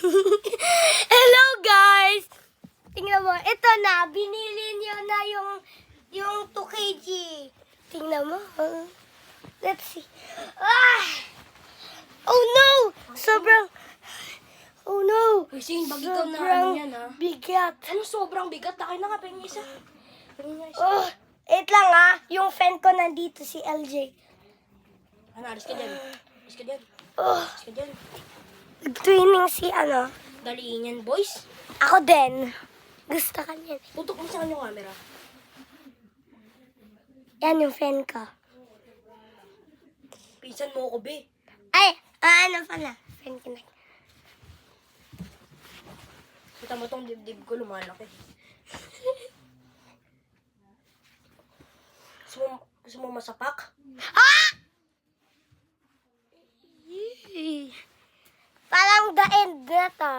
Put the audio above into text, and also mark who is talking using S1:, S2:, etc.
S1: Hello guys! Tingnan mo, ito na, binili niyo na yung 2 kg. Tingnan mo. Let's see. Ah! Oh no! Sobrang... Oh no!
S2: Kasi bag ikaw na ano
S1: Sobrang
S2: yan ha.
S1: bigat.
S2: Ano sobrang bigat? Akin na nga, pengi isa. Pengi nga isa.
S1: Oh, wait lang ha. Yung fan ko nandito si LJ.
S2: Ano, alis ka dyan. Alis ka dyan.
S1: Oh,
S2: Alis ka dyan.
S1: nag-twinning si ano.
S2: Daliin yan, boys.
S1: Ako din. Gusto ka niyan.
S2: Tutok mo sa kanyang camera.
S1: Yan yung fan ko.
S2: Pinsan mo ako, be.
S1: Ay, ano pala. Fan ko na.
S2: Kita mo tong dibdib ko, lumalaki. Gusto mo masapak?
S1: Ah! Yee. Parang the end na to.